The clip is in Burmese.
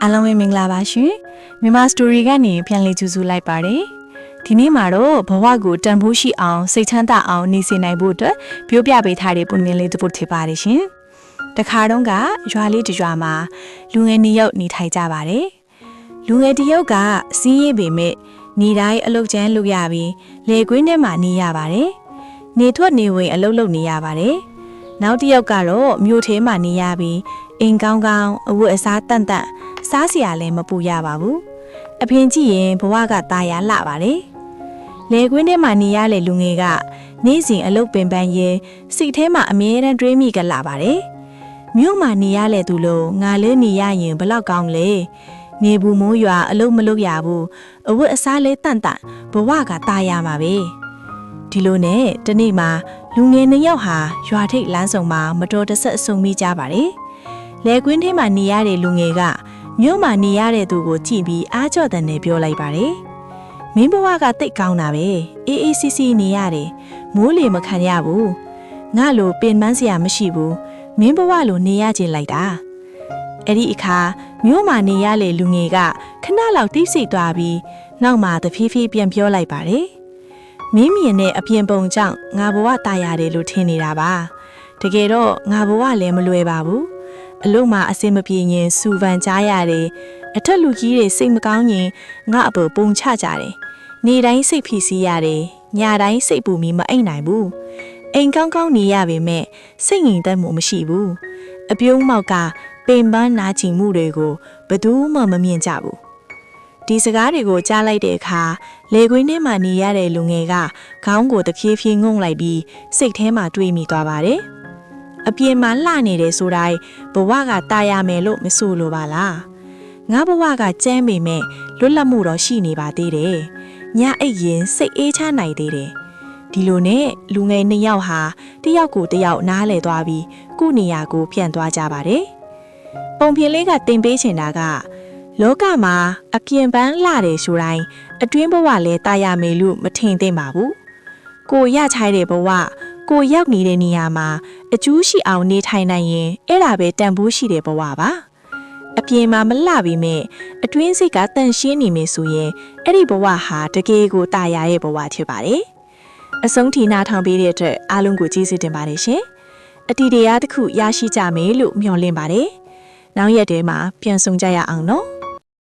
အားလုံးပဲမင်္ဂလာပါရှင်မြန်မာစတိုရီကနေပြန်လည်ကြိုဆိုလိုက်ပါတယ်ဒီနေ့မှာတော့ဘဝကိုတန်ဖိုးရှိအောင်စိတ်ချမ်းသာအောင်နေစေနိုင်ဖို့အတွက်ပြောပြပေးထားတဲ့ပုံမြင်လေးတစ်ပုဒ်ဖြစ်ပါတယ်ရှင်တခါတုန်းကရွာလေးတစ်ရွာမှာလူငယ်2ယောက်နေထိုင်ကြပါတယ်လူငယ်တစ်ယောက်ကစီးရဲပေမဲ့နေတိုင်းအလုတ်ကျန်းလုပ်ရပြီးလေကွင်းထဲမှာနေရပါတယ်နေထွက်နေဝင်အလုတ်လုပ်နေရပါတယ်နောက်တစ်ယောက်ကတော့မြို့ထဲမှာနေရပြီးအိမ်ကောင်းကောင်းအဝတ်အစားတန့်တန့်စားစရာလည်းမပူရပါဘူးအဖေကြည့်ရင်ဘဝကตาရလှပါတယ်လေကွင်းထဲမှာနေရတဲ့လူငယ်ကနေ့စဉ်အလုပ်ပင်ပန်းရင်စိတ်ထဲမှာအမြဲတမ်းတွေးမိကြလာပါတယ်မြို့မှာနေရတဲ့သူလို့ငါလည်းနေရရင်ဘလောက်ကောင်းလဲနေဘူးမိုးရွာအလုပ်မလုပ်ရဘူးအဝတ်အစားလေးတန့်တန့်ဘဝကตาရမှာပဲဒီလိုနဲ့တနေ့မှာလူငယ်2ယောက်ဟာရွာထိပ်လမ်းဆောင်မှာမတော်တဆအဆုံမိကြပါတယ်လေကွင်းထဲမှာနေရတဲ့လူငယ်ကမြို့မှာနေရတဲ့သူကိုကြည့်ပြီးအားကြော့တဲ့နဲ့ပြောလိုက်ပါတယ်မင်းဘဝကတိတ်ကောင်းတာပဲအေးအေးဆေးဆေးနေရတယ်မိုးလေမခံရဘူးငါလိုပင်ပန်းစရာမရှိဘူးမင်းဘဝလိုနေရခြင်းလိုက်တာအဲ့ဒီအခါမြို့မှာနေရတဲ့လူငယ်ကခဏလောက်တိတ်ဆိတ်သွားပြီးနောက်မှတဖြည်းဖြည်းပြန်ပြောလိုက်ပါတယ်မင်းမြင်တဲ့အပြင်ပုံကြောင့်ငါဘဝตายရတယ်လို့ထင်နေတာပါတကယ်တော့ငါဘဝလည်းမလွယ်ပါဘူးအလို့မှအစင်မပြေရင်စူဗန်ကြားရတယ်အထက်လူကြီးတွေစိတ်မကောင်းရင်ငါအပေါ်ပုံချကြတယ်နေတိုင်းစိတ်ဖိစီးရတယ်ညတိုင်းစိတ်ပူပြီးမအိပ်နိုင်ဘူးအိမ်ကောင်းကောင်းနေရပေမဲ့စိတ်ငြိမ်သက်မှုမရှိဘူးအပြုံးမောက်ကပင်ပန်းနာကျင်မှုတွေကိုဘယ်သူမှမမြင်ကြဘူးဒီစကားတွေကိုကြားလိုက်တဲ့အခါလေကွင်းထဲမှာနေရတဲ့လူငယ်ကခေါင်းကိုတဖြည်းဖြည်းငုံလိုက်ပြီးစိတ်ထဲမှာတွေးမိသွားပါတယ်အပြင်မှာလှနေတယ်ဆိုတိုင်းဘဝကตายရမယ်လို့မဆိုလိုပါလားငါဘဝကကြမ်းပေမဲ့လွတ်လပ်မှုတော့ရှိနေပါသေးတယ်ညအိပ်ရင်စိတ်အေးချနိုင်သေးတယ်ဒီလိုနဲ့လူငယ်2ယောက်ဟာတယောက်ကိုတယောက်နားလဲသွားပြီးကိုယ့်နေရာကိုပြန်သွားကြပါတယ်ပုံပြင်လေးကတင်ပေးချင်တာကလောကမှာအပြင်ပန်းလှတယ်ဆိုတိုင်းအတွင်းဘဝလည်းตายရမယ်လို့မထင်သင့်ပါဘူးကိုရချိုက်တဲ့ဘဝကိုရောက်နေတဲ့နေရာမှာအကျိုးရှိအောင်နေထိုင်နိုင်ရင်အဲ့ဒါပဲတန်ဖိုးရှိတဲ့ဘဝပါအပြင်မှာမလှပေမဲ့အတွင်းစိတ်ကတန်ရှင်းနေမယ်ဆိုရင်အဲ့ဒီဘဝဟာတကယ်ကိုตายရရဲ့ဘဝဖြစ်ပါတယ်အဆုံးထိနားထောင်ပေးတဲ့အတွက်အားလုံးကိုကျေးဇူးတင်ပါတယ်ရှင်အတီတရားတစ်ခုရရှိကြမယ်လို့မျှော်လင့်ပါတယ်နောက်ရက်တည်းမှာပြန်ဆုံကြရအောင်နော်